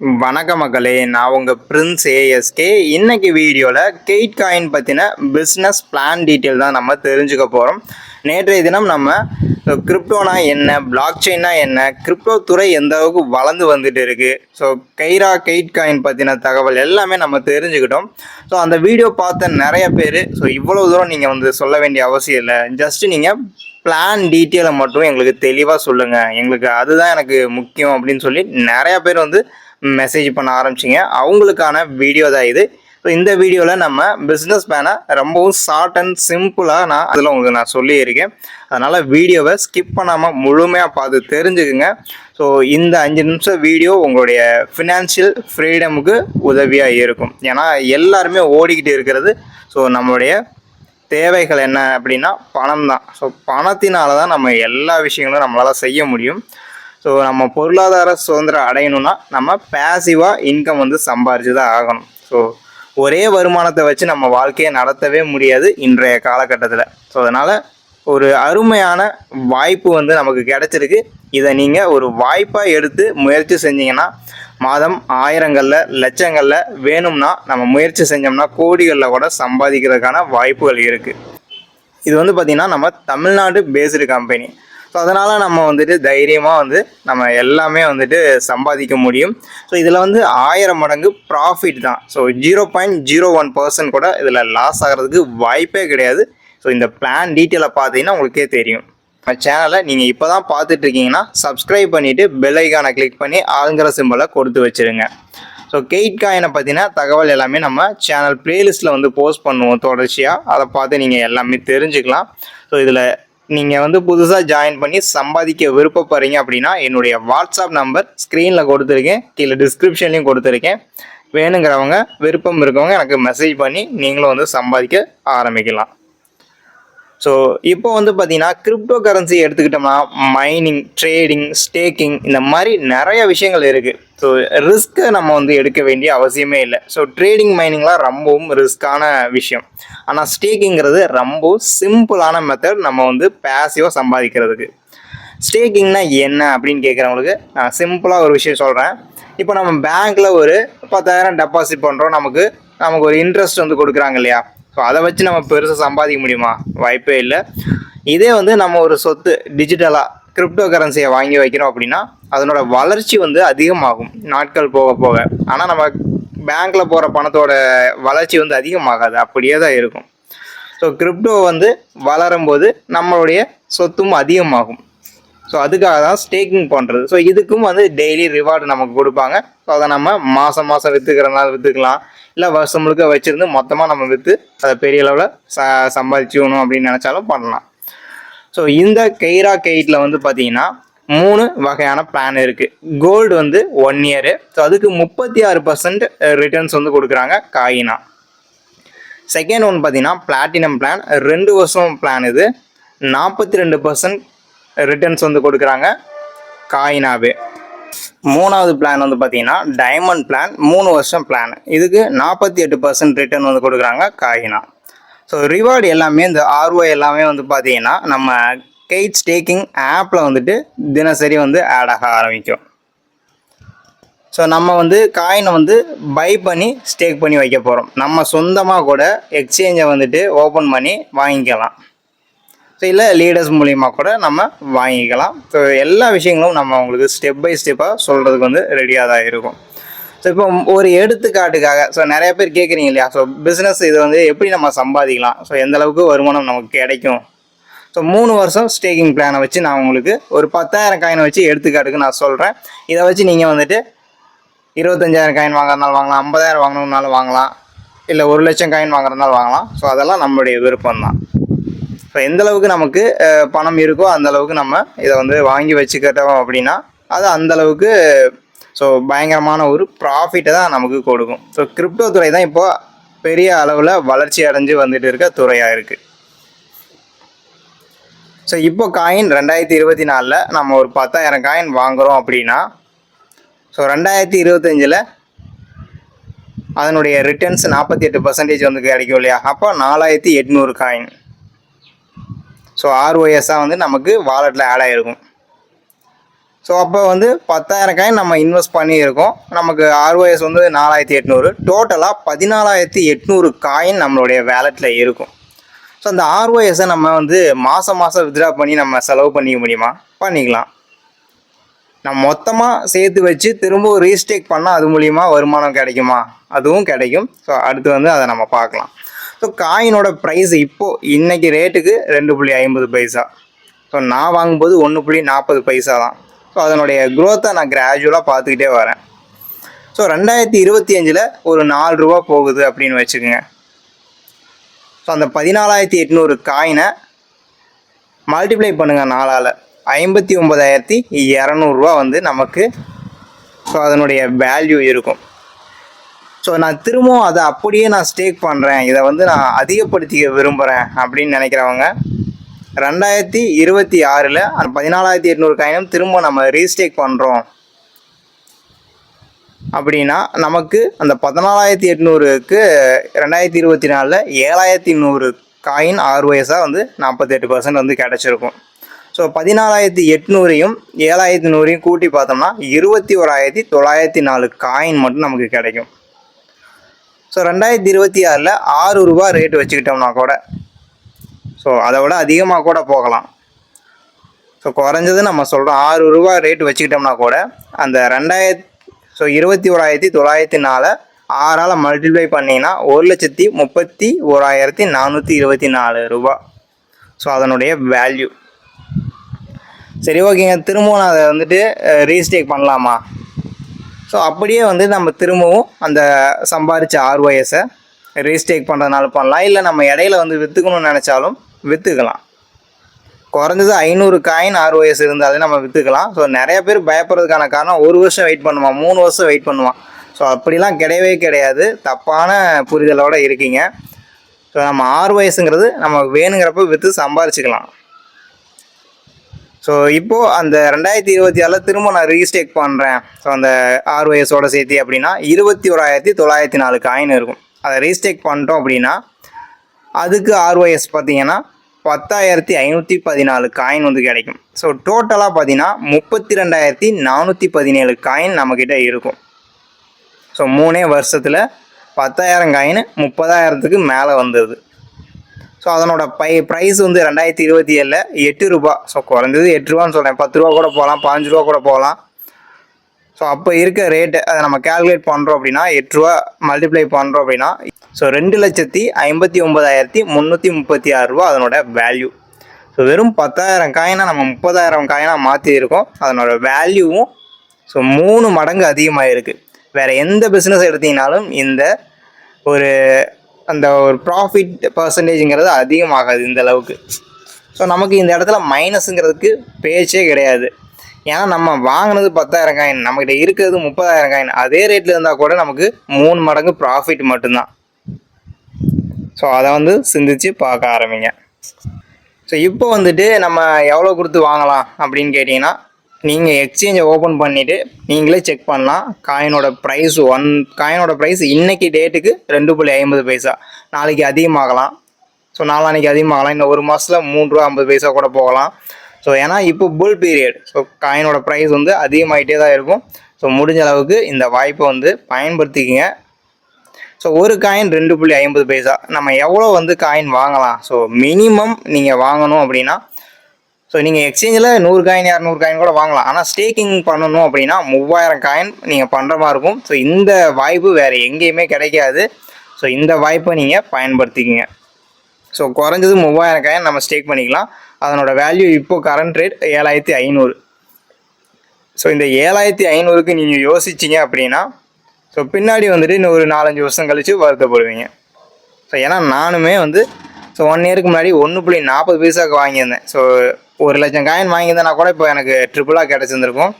வணக்க மக்களே, நான் உங்கள் பிரின்ஸ் ஏஎஸ்கே. இன்னைக்கு வீடியோவில் கெயிட் காயின் பற்றின பிஸ்னஸ் பிளான் டீட்டெயில் தான் நம்ம தெரிஞ்சுக்க போகிறோம். நேற்றைய தினம் நம்ம கிரிப்டோனா என்ன, பிளாக் செயின்னா என்ன, கிரிப்டோ துறை எந்த அளவுக்கு வளர்ந்து வந்துட்டு இருக்குது, ஸோ கெயிட் காயின் பற்றின தகவல் எல்லாமே நம்ம தெரிஞ்சுக்கிட்டோம். ஸோ அந்த வீடியோ பார்த்த நிறைய பேர் இவ்வளோ தூரம் நீங்கள் சொல்ல வேண்டிய அவசியம் இல்லை, ஜஸ்ட்டு நீங்கள் பிளான் டீட்டெயிலை மட்டும் எங்களுக்கு தெளிவாக சொல்லுங்கள், எங்களுக்கு அதுதான் எனக்கு முக்கியம் அப்படின்னு சொல்லி நிறையா பேர் மெசேஜ் பண்ண ஆரம்பிச்சிங்க. அவங்களுக்கான வீடியோ தான் இது. ஸோ இந்த வீடியோவில் நம்ம பிஸ்னஸ் பிளானை ரொம்பவும் ஷார்ட் அண்ட் சிம்பிளாக அதில் உங்களுக்கு நான் சொல்லியிருக்கேன். அதனால் வீடியோவை ஸ்கிப் பண்ணாமல் முழுமையாக பார்த்து தெரிஞ்சுக்குங்க. ஸோ இந்த 5 நிமிஷம் வீடியோ உங்களுடைய ஃபினான்ஷியல் ஃப்ரீடமுக்கு உதவியாக இருக்கும். ஏன்னா எல்லாருமே ஓடிக்கிட்டு இருக்கிறது நம்மளுடைய தேவைகள் என்ன அப்படின்னா பணம் தான். ஸோ பணத்தினால தான் நம்ம எல்லா விஷயங்களும் நம்மளால் செய்ய முடியும். ஸோ நம்ம பொருளாதார சுதந்திரம் அடையணும்னா நம்ம பேசிவாக இன்கம் சம்பாரிச்சு தான் ஆகணும். ஸோ ஒரே வருமானத்தை வச்சு நம்ம வாழ்க்கையை நடத்தவே முடியாது இன்றைய காலகட்டத்தில். ஸோ அதனால் ஒரு அருமையான வாய்ப்பு நமக்கு கிடச்சிருக்கு. இதை நீங்கள் ஒரு வாய்ப்பாக எடுத்து முயற்சி செஞ்சீங்கன்னா மாதம் ஆயிரங்களில் லட்சங்களில் வேணும்னா நம்ம முயற்சி செஞ்சோம்னா கோடிகளில் கூட சம்பாதிக்கிறதுக்கான வாய்ப்புகள் இருக்குது. இது பார்த்திங்கன்னா நம்ம தமிழ்நாடு பேஸ்டு கம்பெனி. ஸோ அதனால் நம்ம தைரியமாக நம்ம எல்லாமே சம்பாதிக்க முடியும். ஸோ இதில் 1000 மடங்கு ப்ராஃபிட் தான். ஸோ 0.01% கூட இதில் லாஸ் ஆகிறதுக்கு வாய்ப்பே கிடையாது. ஸோ இந்த பிளான் டீட்டெயிலை பார்த்தீங்கன்னா உங்களுக்கே தெரியும். நம்ம சேனலை நீங்கள் இப்போ தான் பார்த்துட்ருக்கீங்கன்னா சப்ஸ்கிரைப் பண்ணிவிட்டு பெல் ஐக்கானை கிளிக் பண்ணி ஆளுங்கிற சிம்பிளை கொடுத்து வச்சுருங்க. ஸோ கெயிட் காயினை பற்றின தகவல் எல்லாமே நம்ம சேனல் ப்ளேலிஸ்ட்டில் போஸ்ட் பண்ணுவோம் தொடர்ச்சியாக. அதை பார்த்து நீங்கள் எல்லாமே தெரிஞ்சுக்கலாம். ஸோ இதில் நீங்கள் புதுசாக ஜாயின் பண்ணி சம்பாதிக்க விருப்பப்படுறீங்க அப்படின்னா என்னுடைய வாட்ஸ்அப் நம்பர் ஸ்க்ரீனில் கொடுத்துருக்கேன், கீழே டிஸ்கிரிப்ஷன்லேயும் கொடுத்துருக்கேன். வேணுங்கிறவங்க விருப்பம் இருக்கவங்க எனக்கு மெசேஜ் பண்ணி நீங்களும் சம்பாதிக்க ஆரம்பிக்கலாம். ஸோ இப்போ பார்த்தீங்கன்னா கிரிப்டோ கரன்சி எடுத்துக்கிட்டோம்னா மைனிங், ட்ரேடிங், ஸ்டேக்கிங் இந்த மாதிரி நிறைய விஷயங்கள் இருக்குது. ஸோ ரிஸ்க்கை நம்ம எடுக்க வேண்டிய அவசியமே இல்லை. ஸோ ட்ரேடிங், மைனிங்லாம் ரொம்பவும் ரிஸ்க்கான விஷயம். ஆனால் ஸ்டேக்கிங்கிறது ரொம்ப சிம்பிளான மெத்தட் நம்ம பேசிவாக சம்பாதிக்கிறதுக்கு. ஸ்டேக்கிங்னா என்ன அப்படின்னு கேட்குறவங்களுக்கு நான் சிம்பிளாக ஒரு விஷயம் சொல்கிறேன். இப்போ நம்ம பேங்க்கில் ஒரு 10,000 டெபாசிட் பண்ணுறோம், நமக்கு ஒரு இன்ட்ரெஸ்ட் கொடுக்குறாங்க இல்லையா. ஸோ அதை வச்சு நம்ம பெருசாக சம்பாதிக்க முடியுமா? வாய்ப்பே இல்லை. இதே நம்ம ஒரு சொத்து டிஜிட்டலாக கிரிப்டோ கரன்சியை வாங்கி வைக்கிறோம் அப்படின்னா அதனோட வளர்ச்சி அதிகமாகும் நாட்கள் போக போக. ஆனால் நம்ம பேங்க்கில் போகிற பணத்தோட வளர்ச்சி அதிகமாகாது, அப்படியே தான் இருக்கும். ஸோ கிரிப்டோ வளரும்போது நம்மளுடைய சொத்தும் அதிகமாகும். ஸோ அதுக்காக தான் ஸ்டேக்கிங் பண்ணுறது. ஸோ இதுக்கும் டெய்லி ரிவார்டு நமக்கு கொடுப்பாங்க. ஸோ அதை நம்ம மாதம் விற்றுக்கிறனால விற்றுக்கலாம், இல்லை வருஷம் முழுக்க வச்சுருந்து மொத்தமாக நம்ம விற்று அதை பெரிய அளவில் சம்பாதிச்சுக்கணும் அப்படின்னு நினச்சாலும் பண்ணலாம். ஸோ இந்த கெயிட்டில் பார்த்தீங்கன்னா 3 வகையான பிளான் இருக்குது. Gold 1 year. ஸோ அதுக்கு 36% ரிட்டர்ன்ஸ் கொடுக்குறாங்க காயினா. செகண்ட் ஒன் பார்த்தீங்கன்னா பிளாட்டினம் பிளான், 2 வருஷம் பிளான். இது 42% ரிட்டர்ன்ஸ் கொடுக்குறாங்க காயினாவே. மூணாவது பிளான் பார்த்தீங்கன்னா டைமண்ட் பிளான், 3 வருஷம் பிளான். இதுக்கு 48% ரிட்டர்ன் கொடுக்குறாங்க காயினா. ஸோ ரிவார்டு எல்லாமே இந்த ROI எல்லாமே பார்த்தீங்கன்னா நம்ம கெயிட் ஸ்டேக்கிங் ஆப்பில் தினசரி ஆட் ஆக ஆரம்பிக்கும். ஸோ நம்ம காயினை பை பண்ணி ஸ்டேக் பண்ணி வைக்க போகிறோம். நம்ம சொந்தமாக கூட எக்ஸ்சேஞ்சை ஓப்பன் பண்ணி வாங்கிக்கலாம். ஸோ இல்லை லீடர்ஸ் மூலிமா கூட நம்ம வாங்கிக்கலாம். ஸோ எல்லா விஷயங்களும் நம்ம உங்களுக்கு ஸ்டெப் பை ஸ்டெப்பாக சொல்கிறதுக்கு ரெடியாக தான் இருக்கும். ஸோ இப்போ ஒரு எடுத்துக்காட்டுக்காக நிறைய பேர் கேட்குறீங்க இல்லையா, ஸோ பிஸ்னஸ் இது எப்படி நம்ம சம்பாதிக்கலாம், ஸோ எந்த அளவுக்கு வருமானம் நமக்கு கிடைக்கும். ஸோ 3 வருஷம் ஸ்டேக்கிங் பிளானை வச்சு நான் உங்களுக்கு ஒரு 10,000 காயினை வச்சு எடுத்துக்காட்டுக்கு நான் சொல்கிறேன். இதை வச்சு நீங்கள் 25,000 காயின் வாங்குறதுனால வாங்கலாம், 50,000 வாங்கணுன்னாலும் வாங்கலாம், இல்லை 1,00,000 காயின் வாங்குறதுனால வாங்கலாம். ஸோ அதெல்லாம் நம்மளுடைய விருப்பம் தான். ஸோ எந்தளவுக்கு நமக்கு பணம் இருக்கோ அந்தளவுக்கு நம்ம இதை வாங்கி வச்சுக்கிட்டோம் அப்படின்னா அது அந்தளவுக்கு பயங்கரமான ஒரு ப்ராஃபிட்டை தான் நமக்கு கொடுக்கும். ஸோ கிரிப்டோ துறை தான் இப்போது பெரிய அளவில் வளர்ச்சி அடைஞ்சு இருக்க துறையாக இருக்குது. ஸோ இப்போ காயின் 2024 நம்ம ஒரு 10,000 காயின் வாங்குகிறோம் அப்படின்னா ஸோ 2025 அதனுடைய ரிட்டர்ன்ஸ் 48% கிடைக்கும் இல்லையா. அப்போ 4,800 காயின். ஸோ ROSஆ நமக்கு வாலெட்டில் ஆட் ஆகிருக்கும். ஸோ அப்போ வந்து 10,000 காயின் நம்ம இன்வெஸ்ட் பண்ணியிருக்கோம். நமக்கு ஆர்ஓஎஸ் வந்து 4,800, டோட்டலாக 14,800 காயின் நம்மளுடைய வேலெட்டில் இருக்கும். ஸோ அந்த ஆர்ஓஎஸை நம்ம வந்து மாதம் வித்ட்ரா பண்ணி நம்ம செலவு பண்ணிக்க முடியுமா? பண்ணிக்கலாம். நம்ம மொத்தமாக சேர்த்து வச்சு திரும்ப ரீஸ்டேக் பண்ணால் அது மூலிமா வருமானம் கிடைக்குமா? அதுவும் கிடைக்கும். ஸோ அடுத்து வந்து அதை நம்ம பார்க்கலாம். ஸோ காயினோட ப்ரைஸ் இப்போது இன்றைக்கி ரேட்டுக்கு 2.50 பைசா. ஸோ நான் வாங்கும்போது 1.40 பைசா தான். ஸோ அதனுடைய க்ரோத்தை நான் கிராஜுவலாக பார்த்துக்கிட்டே வரேன். ஸோ 2025 ஒரு 4 ரூபா போகுது அப்படின்னு வச்சுக்கோங்க. ஸோ அந்த 14,800 காயினை மல்டிப்ளை பண்ணுங்கள் 4ஆல், 59,200 வந்து நமக்கு ஸோ அதனுடைய வேல்யூ இருக்கும். ஸோ நான் திரும்பவும் அதை அப்படியே நான் ஸ்டேக் பண்ணுறேன், இதை வந்து நான் அதிகப்படுத்திக்க விரும்புகிறேன் அப்படின்னு நினைக்கிறவங்க 2026 அந்த 14,800 காயினும் திரும்ப நம்ம ரீஸ்டேக் பண்ணுறோம் அப்படின்னா நமக்கு அந்த 14,800க்கு 2024 7,100 காயின் ஆர்ஓஎஸாக வந்து 48% வந்து கிடச்சிருக்கும். ஸோ 14,800ஐயும் 7,100ஐயும் கூட்டி பார்த்தோம்னா 21,904 காயின் மட்டும் நமக்கு கிடைக்கும். ஸோ 2026 6 ரூபா ரேட்டு வச்சுக்கிட்டோம்னா கூட, ஸோ அதை விட அதிகமாக கூட போகலாம். ஸோ குறைஞ்சது நம்ம சொல்கிறோம் 6 ரூபா ரேட்டு வச்சுக்கிட்டோம்னா கூட அந்த 21,904 6ஆல் மல்டிப்ளை பண்ணிங்கன்னா 1,31,424 ரூபா. ஸோ அதனுடைய வேல்யூ. சரி, ஓகேங்க, திரும்பவும் நான் அதை வந்துட்டு ரீஸ்டேக் பண்ணலாமா? ஸோ அப்படியே வந்து நம்ம திரும்பவும் அந்த சம்பாதிச்ச ஆர்ஓஎஸை ரீஸ்டேக் பண்ணுறதுனால பண்ணலாம். இல்லை நம்ம இடையில வந்து விற்றுக்கணும்னு நினச்சாலும் விற்றுக்கலாம். குறைஞ்சது 500 காயின் ஆர்ஓஎஸ் இருந்தாலே நம்ம விற்றுக்கலாம். ஸோ நிறைய பேர் பயப்படுறதுக்கான காரணம் 1 வருஷம் வெயிட் பண்ணுவான், 3 வருஷம் வெயிட் பண்ணுவான். ஸோ அப்படிலாம் கிடையவே கிடையாது. தப்பான புரிதலோடு இருக்கீங்க. ஸோ நம்ம ஆர்ஓஎஸ்ங்கிறது நம்ம வேணுங்கிறப்ப விற்று சம்பாரிச்சிக்கலாம். ஸோ இப்போது அந்த 2026 திரும்ப நான் ரீஸ்டேக் பண்ணுறேன், ஸோ அந்த ஆர்ஓஎஸோட சேர்த்து அப்படின்னா 21,904 காயின் இருக்கும். அதை ரீஸ்டேக் பண்ணிட்டோம் அப்படின்னா அதுக்கு ஆர்ஓஎஸ் பார்த்தீங்கன்னா 10,514 காயின் வந்து கிடைக்கும். ஸோ டோட்டலாக பார்த்தீங்கன்னா 32,417 காயின் நம்மக்கிட்ட இருக்கும். ஸோ 3 வருஷத்தில் 10,000 காயின் 30,000க்கு மேலே வந்துடுது. ஸோ அதனோட ப்ரைஸ் வந்து 2027 8 ரூபா. ஸோ குறைஞ்சது 8 ரூபான்னு சொல்கிறேன், 10 ரூபா கூட போகலாம், 15 ரூபா கூட போகலாம். ஸோ அப்போ இருக்க ரேட்டு அதை நம்ம கேல்குலேட் பண்ணுறோம் அப்படின்னா 8 ரூபா மல்டிப்ளை பண்ணுறோம் அப்படின்னா ஸோ 2,59,336 ரூபா அதனோட வேல்யூ. ஸோ வெறும் 10,000 காயினாக நம்ம 30,000 காயினாக மாற்றியிருக்கோம். அதனோட வேல்யூவும் ஸோ 3 மடங்கு அதிகமாக இருக்குது. வேறு எந்த பிஸ்னஸ் எடுத்திங்கனாலும் இந்த அந்த ஒரு ப்ராஃபிட் பர்சன்டேஜுங்கிறது அதிகமாகாது இந்த அளவுக்கு. ஸோ நமக்கு இந்த இடத்துல மைனஸுங்கிறதுக்கு பேச்சே கிடையாது. ஏன்னா நம்ம வாங்கினது 10,000 காயின், நம்மகிட்ட இருக்கிறது 30,000 காயின். அதே ரேட்டில் இருந்தால் கூட நமக்கு 3 மடங்கு ப்ராஃபிட் மட்டும்தான். ஸோ அதை வந்து சிந்திச்சு பார்க்க ஆரம்பிங்க. ஸோ இப்போ வந்துட்டு நம்ம எவ்வளோ கொடுத்து வாங்கலாம் அப்படின்னு கேட்டிங்கன்னா, நீங்கள் எக்ஸ்சேஞ்சை ஓப்பன் பண்ணிவிட்டு நீங்களே செக் பண்ணலாம். காயினோட ப்ரைஸ் இன்றைக்கி டேட்டுக்கு 2.50 பைசா. நாளைக்கு அதிகமாகலாம், ஸோ நாளான்னைக்கு அதிகமாகலாம், இன்னும் 1 மாதத்தில் 3 ரூபா 50 பைசா கூட போகலாம். ஸோ ஏன்னா இப்போ புல் பீரியட், ஸோ காயினோட ப்ரைஸ் வந்து அதிகமாகிட்டே தான் இருக்கும். ஸோ முடிஞ்ச அளவுக்கு இந்த வாய்ப்பை வந்து பயன்படுத்திக்கிங்க. ஸோ ஒரு காயின் 2.50 பைசா. நம்ம எவ்வளோ வந்து காயின் வாங்கலாம்? ஸோ மினிமம் நீங்கள் வாங்கணும் அப்படின்னா ஸோ நீங்கள் எக்ஸ்சேஞ்சில் 100 காயின் 200 காயின் கூட வாங்கலாம். ஆனால் ஸ்டேக்கிங் பண்ணணும் அப்படின்னா 3000 காயின் நீங்கள் பண்ணுற மாதிரி இருக்கும். ஸோ இந்த வாய்ப்பு வேறு எங்கேயுமே கிடைக்காது. ஸோ இந்த வாய்ப்பை நீங்கள் பயன்படுத்திக்கிங்க. ஸோ குறைஞ்சது 3000 காயின் நம்ம ஸ்டேக் பண்ணிக்கலாம். அதனோட வேல்யூ இப்போது கரண்ட் ரேட் 7,500. ஸோ இந்த 7,500க்கு நீங்கள் யோசிச்சிங்க அப்படின்னா ஸோ பின்னாடி வந்துட்டு இன்னும் ஒரு 4-5 வருஷம் கழித்து வருத்தப்படுவீங்க. ஸோ ஏன்னா நானுமே வந்து ஸோ 1 இயருக்கு முன்னாடி 1.40 பைசாவுக்கு வாங்கியிருந்தேன். ஸோ 1,00,000 காயின் வாங்கியிருந்தேன்னா கூட இப்போ எனக்கு ட்ரிபிளாக கிடச்சிருந்துருக்கும்.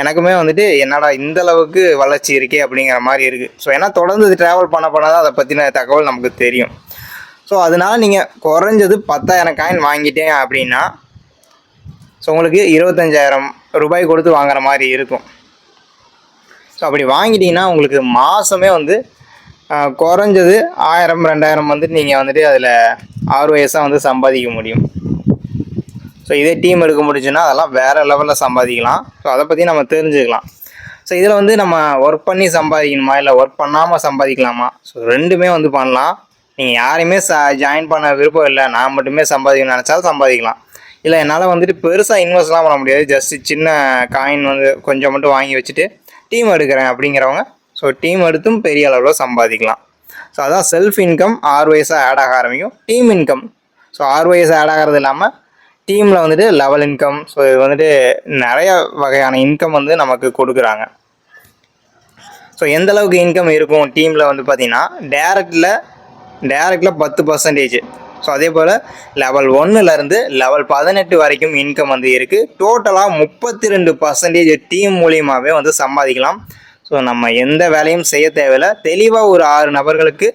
எனக்குமே வந்துட்டு என்னடா இந்த அளவுக்கு வளர்ச்சி இருக்கே அப்படிங்கிற மாதிரி இருக்குது. ஸோ ஏன்னா தொடர்ந்து இது ட்ராவல் பண்ண தான் அதை பற்றின தகவல் நமக்கு தெரியும். ஸோ அதனால் நீங்கள் குறைஞ்சது 10,000 காயின் வாங்கிட்டேன் அப்படின்னா ஸோ உங்களுக்கு 25,000 ரூபாய் கொடுத்து வாங்குற மாதிரி இருக்கும். ஸோ அப்படி வாங்கிட்டீங்கன்னா உங்களுக்கு மாதமே வந்து குறைஞ்சது 1000-2000 வந்துட்டு நீங்கள் வந்துட்டு அதில் ஆர்ஓஎஸாக வந்து சம்பாதிக்க முடியும். ஸோ இதே டீம் எடுக்க முடிஞ்சுன்னா அதெல்லாம் வேறு லெவலில் சம்பாதிக்கலாம். ஸோ அதை பற்றி நம்ம தெரிஞ்சுக்கலாம். ஸோ இதில் வந்து நம்ம ஒர்க் பண்ணி சம்பாதிக்கணுமா இல்லை ஒர்க் பண்ணாமல் சம்பாதிக்கலாமா? ஸோ ரெண்டுமே வந்து பண்ணலாம். நீங்கள் யாரையுமே ஜாயின் பண்ண விருப்பம் இல்லை, நான் மட்டுமே சம்பாதிக்கணும்னு நினச்சாலும் சம்பாதிக்கலாம். இல்லை என்னால் வந்துட்டு பெருசாக இன்வெஸ்ட்லாம் பண்ண முடியாது, ஜஸ்ட்டு சின்ன காயின் வந்து கொஞ்சம் மட்டும் வாங்கி வச்சுட்டு டீம் எடுக்கிறேன் அப்படிங்கிறவங்க ஸோ டீம் எடுத்தும் பெரிய அளவில் சம்பாதிக்கலாம். ஸோ அதான் செல்ஃப் இன்கம் ஆர்வைஸாக ஆட் ஆக ஆரம்பிக்கும். டீம் இன்கம் ஸோ ஆர்வைஸாக ஆட் ஆகிறது இல்லாமல் டீமில் வந்துட்டு லெவல் இன்கம், ஸோ இது வந்துட்டு நிறைய வகையான இன்கம் வந்து நமக்கு கொடுக்குறாங்க. ஸோ எந்தளவுக்கு இன்கம் இருக்கும் டீமில் வந்து பார்த்திங்கன்னா டேரெக்டில் 10%. ஸோ அதே போல் லெவல் 1லேருந்து லெவல் 18 வரைக்கும் இன்கம் வந்து இருக்குது. டோட்டலாக 32% டீம் மூலியமாகவே வந்து சம்பாதிக்கலாம். ஸோ நம்ம எந்த வேலையும் செய்ய தேவையில்லை. தெளிவாக ஒரு 6 நபர்களுக்கு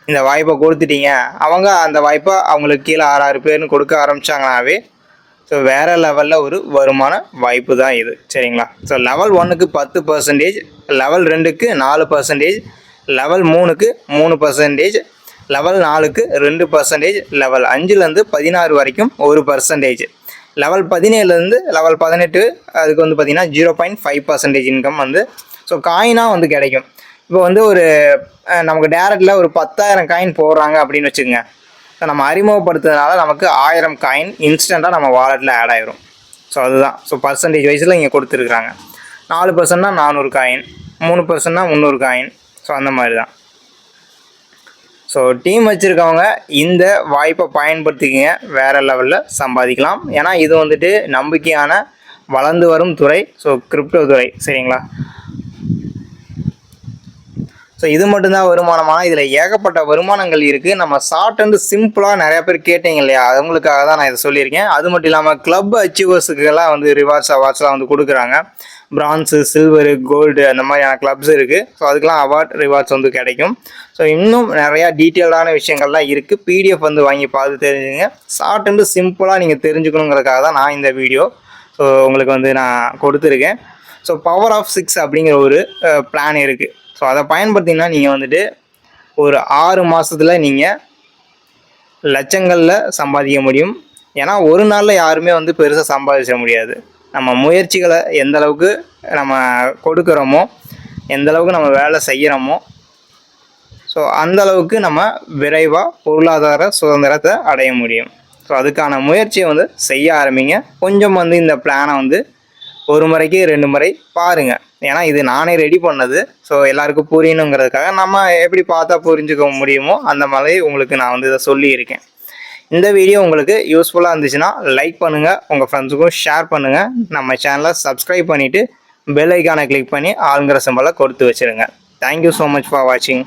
இந்த வாய்ப்பை கொடுத்துட்டீங்க, அவங்க அந்த வாய்ப்பை அவங்களுக்கு கீழே 6 பேர்னு கொடுக்க ஆரம்பித்தாங்கனாவே ஸோ வேறு லெவலில் ஒரு வருமான வாய்ப்பு தான் இது. சரிங்களா? ஸோ லெவல் 1க்கு 10%, லெவல் 2க்கு 4%, லெவல் 3க்கு 3%, லெவல் 4க்கு 2%, லெவல் 5லேருந்து 16 வரைக்கும் 1%, லெவல் 17லேருந்து லெவல் 18 அதுக்கு வந்து பார்த்திங்கன்னா 0.5% இன்கம் வந்து ஸோ காயினாக வந்து கிடைக்கும். இப்போ வந்து ஒரு நமக்கு டேரெக்டில் ஒரு 10,000 காயின் போடுறாங்க அப்படின்னு வச்சுக்கோங்க. ஸோ நம்ம அறிமுகப்படுத்துறதுனால நமக்கு 1000 காயின் இன்ஸ்டண்ட்டாக நம்ம வாலெட்டில் ஆட் ஆகிரும். ஸோ அதுதான் ஸோ பர்சன்டேஜ் வைஸில் இங்கே கொடுத்துருக்குறாங்க. 4%னா 400 காயின், 3%னா 300 காயின். ஸோ அந்த மாதிரி தான். ஸோ டீம் வச்சுருக்கவங்க இந்த வாய்ப்பை பயன்படுத்திக்கிங்க, வேறு லெவலில் சம்பாதிக்கலாம். ஏன்னா இது வந்துட்டு நம்பிக்கையான வளர்ந்து வரும் துறை, ஸோ கிரிப்டோ துறை. சரிங்களா? ஸோ இது மட்டும்தான் வருமானமான, இதில் ஏகப்பட்ட வருமானங்கள் இருக்குது. நம்ம ஷார்ட் அண்டு சிம்பிளாக நிறையா பேர் கேட்டீங்க இல்லையா, அவங்களுக்காக தான் நான் இதை சொல்லியிருக்கேன். அது மட்டும் இல்லாமல் கிளப் அச்சீவர்ஸுக்கெல்லாம் வந்து ரிவார்ட்ஸ் அவார்ட்ஸ்லாம் வந்து கொடுக்குறாங்க. பிரான்ஸு, சில்வரு, கோல்டு அந்த மாதிரியான கிளப்ஸ் இருக்குது. ஸோ அதுக்கெலாம் அவார்ட் ரிவார்ட்ஸ் வந்து கிடைக்கும். ஸோ இன்னும் நிறையா டீட்டெயில்டான விஷயங்கள்லாம் இருக்குது. பிடிஎஃப் வந்து வாங்கி பார்த்து தெரிஞ்சுங்க. ஷார்ட் அண்டு சிம்பிளாக நீங்கள் தெரிஞ்சுக்கணுங்கிறதுக்காக தான் நான் இந்த வீடியோ ஸோ உங்களுக்கு வந்து நான் கொடுத்துருக்கேன். ஸோ பவர் ஆஃப் 6 அப்படிங்கிற ஒரு பிளான் இருக்குது. ஸோ அதை பயன்படுத்திங்கன்னா நீங்கள் வந்துட்டு ஒரு 6 மாதத்தில் நீங்கள் லட்சங்களில் சம்பாதிக்க முடியும். ஏன்னா ஒரு நாளில் யாருமே வந்து பெருசாக சம்பாதிச்சிட முடியாது. நம்ம முயற்சிகளை எந்தளவுக்கு நம்ம கொடுக்குறோமோ, எந்தளவுக்கு நம்ம வேலை செய்கிறோமோ, ஸோ அந்தளவுக்கு நம்ம விரைவாக பொருளாதார சுதந்திரத்தை அடைய முடியும். ஸோ அதுக்கான முயற்சியை வந்து செய்ய ஆரம்பிங்க. கொஞ்சம் வந்து இந்த பிளானை வந்து 1 முறைக்கு 2 முறை பாருங்கள். ஏன்னா இது நானே ரெடி பண்ணது. ஸோ எல்லாருக்கும் புரியணுங்கிறதுக்காக நம்ம எப்படி பார்த்தா புரிஞ்சுக்க முடியுமோ அந்த மாதிரி உங்களுக்கு நான் வந்து இதை சொல்லியிருக்கேன். இந்த வீடியோ உங்களுக்கு யூஸ்ஃபுல்லாக இருந்துச்சுன்னா லைக் பண்ணுங்கள், உங்கள் ஃப்ரெண்ட்ஸுக்கும் ஷேர் பண்ணுங்கள். நம்ம சேனலை சப்ஸ்கிரைப் பண்ணிவிட்டு பெல் ஐக்கானை கிளிக் பண்ணி ஆளுங்கிற சிம்பலை கொடுத்து வச்சுருங்க. தேங்க்யூ ஸோ மச் ஃபார் வாட்சிங்.